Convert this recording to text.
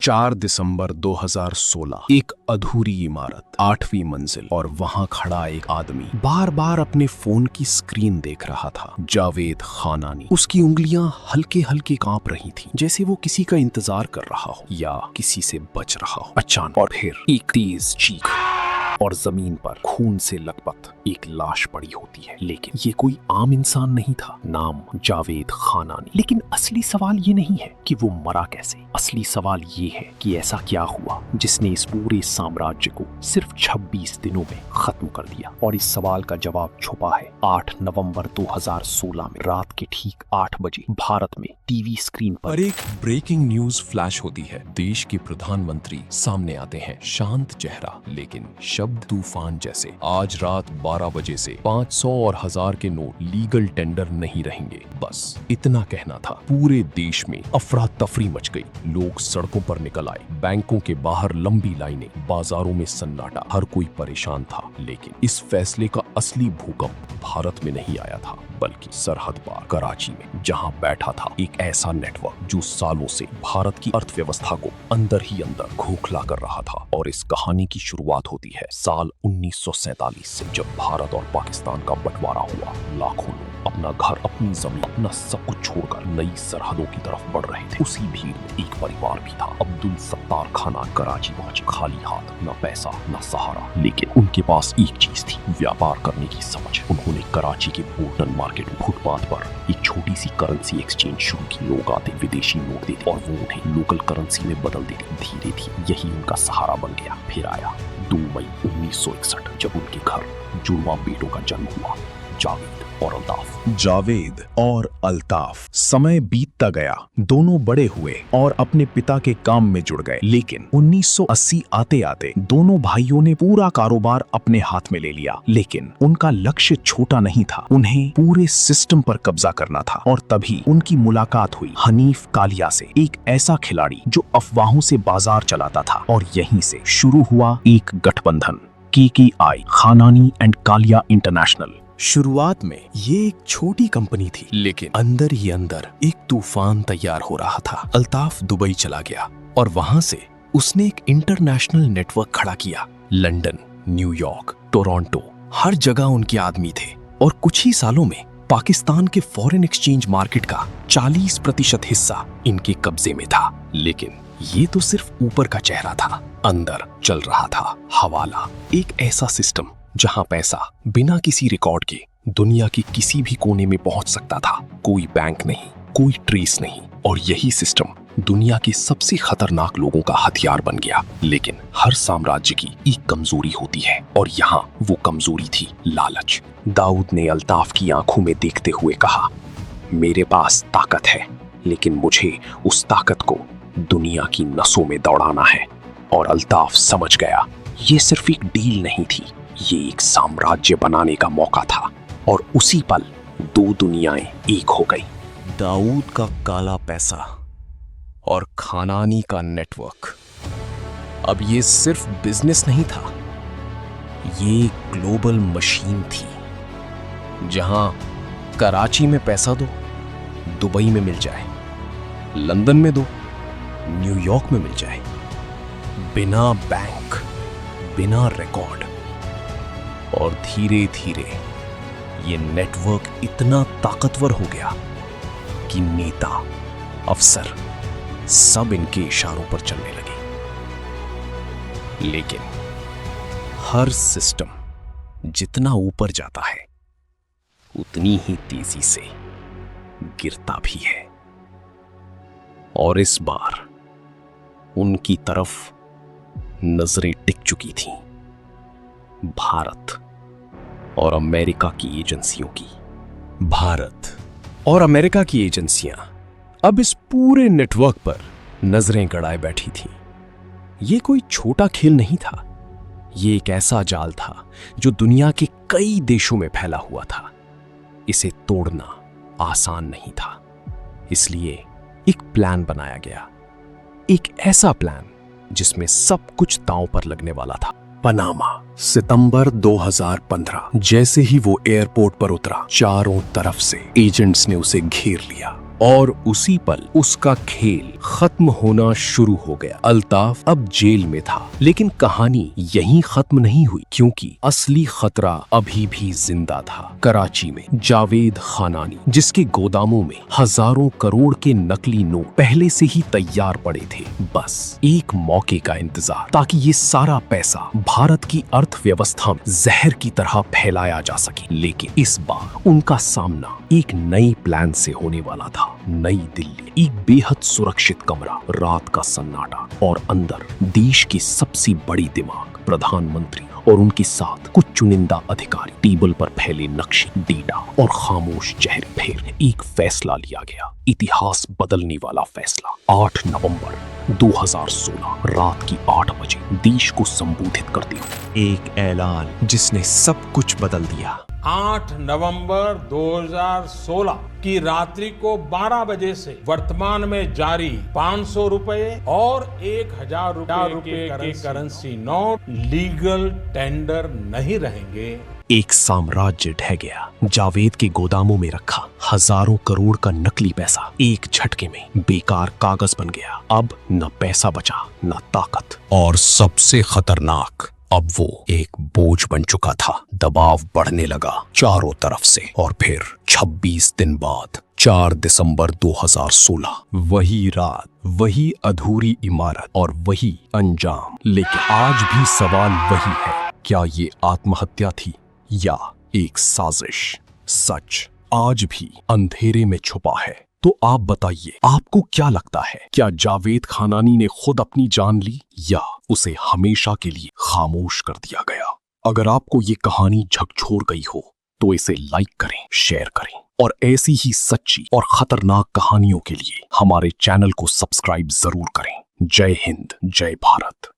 4 दिसंबर 2016 एक अधूरी इमारत, 8वीं मंजिल, और वहां खड़ा एक आदमी बार बार अपने फोन की स्क्रीन देख रहा था। जावेद खानानी। उसकी उंगलियां हल्के हल्के कांप रही थीं, जैसे वो किसी का इंतजार कर रहा हो या किसी से बच रहा हो। अचानक और फिर एक तेज चीख और जमीन पर खून से लथपथ एक लाश पड़ी होती है। लेकिन ये कोई आम इंसान नहीं था। नाम जावेद खानानी। लेकिन असली सवाल ये नहीं है कि वो मरा कैसे। असली सवाल ये है कि ऐसा क्या हुआ जिसने इस पूरे साम्राज्य को सिर्फ 26 दिनों में खत्म कर दिया। और इस सवाल का जवाब छुपा है 8 नवंबर 2016 में रात के ठीक 8 बजे भारत में टीवी स्क्रीन पर एक ब्रेकिंग न्यूज फ्लैश होती है। देश के प्रधानमंत्री सामने आते हैं, शांत चेहरा लेकिन शब्द तूफान जैसे। आज रात 12 बजे से 500 और 1000 के नोट लीगल टेंडर नहीं रहेंगे। बस इतना कहना था। पूरे देश में अफरा तफरी मच गई। लोग सड़कों पर निकल आए, बैंकों के बाहर लंबी लाइनें, बाजारों में सन्नाटा। हर कोई परेशान था। लेकिन इस फैसले का असली भूकंप भारत में नहीं आया था, बल्कि सरहद पार कराची में, जहां बैठा था एक ऐसा नेटवर्क जो सालों से भारत की अर्थव्यवस्था को अंदर ही अंदर खोखला कर रहा था। और इस कहानी की शुरुआत होती है साल 1947 से, जब भारत और पाकिस्तान का बंटवारा हुआ। लाखों लोग अपना घर, अपनी जमीन, अपना सब कुछ छोड़कर नई सरहदों की तरफ बढ़ रहे थे। उसी भीड़ में एक परिवार भी था। अब्दुल सत्तार खानान कराची पहुंचे, खाली हाथ, न पैसा न सहारा। लेकिन उनके पास एक चीज थी, व्यापार करने की समझ। उन्होंने कराची के बोल्टन मार्केट फुटपाथ पर एक छोटी सी करेंसी एक्सचेंज शुरू की। लोग आते, विदेशी नोट देते और वो उन्हें लोकल करेंसी में बदल देते। धीरे धीरे यही उनका सहारा बन गया। फिर आया 2 मई 1961, जब उनके घर जुड़वा बेटों का जन्म हुआ, जावेद और अल्ताफ। जावेद और अल्ताफ। समय बीतता गया, दोनों बड़े हुए और अपने पिता के काम में जुड़ गए। लेकिन 1980 आते आते दोनों भाइयों ने पूरा कारोबार अपने हाथ में ले लिया। लेकिन उनका लक्ष्य छोटा नहीं था, उन्हें पूरे सिस्टम पर कब्जा करना था। और तभी उनकी मुलाकात हुई हनीफ कालिया से, एक ऐसा खिलाड़ी जो अफवाहों से बाजार चलाता था। और यहीं से शुरू हुआ एक गठबंधन, KKI, खानानी एंड कालिया इंटरनेशनल। शुरुआत में ये एक छोटी कंपनी थी, लेकिन अंदर ही अंदर एक तूफान तैयार हो रहा था। अल्ताफ दुबई चला गया और वहां से उसने एक इंटरनेशनल नेटवर्क खड़ा किया। लंदन, न्यूयॉर्क, टोरंटो, हर जगह उनके आदमी थे। और कुछ ही सालों में पाकिस्तान के फॉरेन एक्सचेंज मार्केट का 40% हिस्सा इनके कब्जे में था। लेकिन ये तो सिर्फ ऊपर का चेहरा था। अंदर चल रहा था हवाला, एक ऐसा सिस्टम जहां पैसा बिना किसी रिकॉर्ड के दुनिया के किसी भी कोने में पहुंच सकता था। कोई बैंक नहीं, कोई ट्रेस नहीं। और यही सिस्टम दुनिया के सबसे खतरनाक लोगों का हथियार बन गया। लेकिन हर साम्राज्य की एक कमजोरी होती है, और यहाँ वो कमजोरी थी लालच। दाऊद ने अल्ताफ की आंखों में देखते हुए कहा, मेरे पास ताकत है, लेकिन मुझे उस ताकत को दुनिया की नसों में दौड़ाना है। और अल्ताफ समझ गया, ये सिर्फ एक डील नहीं थी, ये एक साम्राज्य बनाने का मौका था। और उसी पल 2 दुनियाएं एक हो गई। दाऊद का काला पैसा और खानानी का नेटवर्क। अब ये सिर्फ बिजनेस नहीं था, ये ग्लोबल मशीन थी। जहां कराची में पैसा दो, दुबई में मिल जाए, लंदन में दो, न्यूयॉर्क में मिल जाए, बिना बैंक, बिना रिकॉर्ड। और धीरे धीरे ये नेटवर्क इतना ताकतवर हो गया कि नेता, अफसर सब इनके इशारों पर चलने लगे। लेकिन हर सिस्टम जितना ऊपर जाता है, उतनी ही तेजी से गिरता भी है। और इस बार उनकी तरफ नजरें टिक चुकी थीं, भारत और अमेरिका की एजेंसियों की। भारत और अमेरिका की एजेंसियां अब इस पूरे नेटवर्क पर नजरें गड़ाए बैठी थीं। ये कोई छोटा खेल नहीं था, ये एक ऐसा जाल था जो दुनिया के कई देशों में फैला हुआ था। इसे तोड़ना आसान नहीं था, इसलिए एक प्लान बनाया गया। एक ऐसा प्लान जिसमें सब कुछ दांव पर लगने वाला था। पनामा, सितंबर 2015। जैसे ही वो एयरपोर्ट पर उतरा, चारों तरफ से एजेंट्स ने उसे घेर लिया। और उसी पल उसका खेल खत्म होना शुरू हो गया। अल्ताफ अब जेल में था, लेकिन कहानी यहीं खत्म नहीं हुई, क्योंकि असली खतरा अभी भी जिंदा था। कराची में जावेद खानानी, जिसके गोदामों में हजारों करोड़ के नकली नोट पहले से ही तैयार पड़े थे, बस एक मौके का इंतजार, ताकि ये सारा पैसा भारत की अर्थव्यवस्था में जहर की तरह फैलाया जा सके। लेकिन इस बार उनका सामना एक नई प्लान से होने वाला था। नई दिल्ली, एक बेहद सुरक्षित कमरा, रात का सन्नाटा और अंदर देश की सबसे बड़ी दिमाग प्रधानमंत्री और उनके साथ कुछ चुनिंदा अधिकारी। टेबल पर फैले नक्शे, डेटा और खामोश चेहरे। फिर एक फैसला लिया गया, इतिहास बदलने वाला फैसला। 8 नवंबर 2016 रात की 8 बजे देश को संबोधित करते हुए एक ऐलान जिसने सब कुछ बदल दिया। 8 नवंबर 2016 की रात्रि को 12 बजे से वर्तमान में जारी 500 रुपए और 1000 रुपए के करेंसी नोट लीगल टेंडर नहीं रहेंगे। एक साम्राज्य ढह गया। जावेद के गोदामों में रखा हजारों करोड़ का नकली पैसा एक झटके में बेकार कागज बन गया। अब न पैसा बचा, न ताकत, और सबसे खतरनाक, अब वो एक बोझ बन चुका था। दबाव बढ़ने लगा चारों तरफ से। और फिर 26 दिन बाद 4 दिसंबर 2016, वही रात, वही अधूरी इमारत और वही अंजाम। लेकिन आज भी सवाल वही है, क्या ये आत्महत्या थी या एक साजिश? सच आज भी अंधेरे में छुपा है। तो आप बताइए, आपको क्या लगता है? क्या जावेद खानानी ने खुद अपनी जान ली या उसे हमेशा के लिए खामोश कर दिया गया? अगर आपको ये कहानी झकझोर गई हो तो इसे लाइक करें, शेयर करें और ऐसी ही सच्ची और खतरनाक कहानियों के लिए हमारे चैनल को सब्सक्राइब जरूर करें। जय हिंद, जय भारत।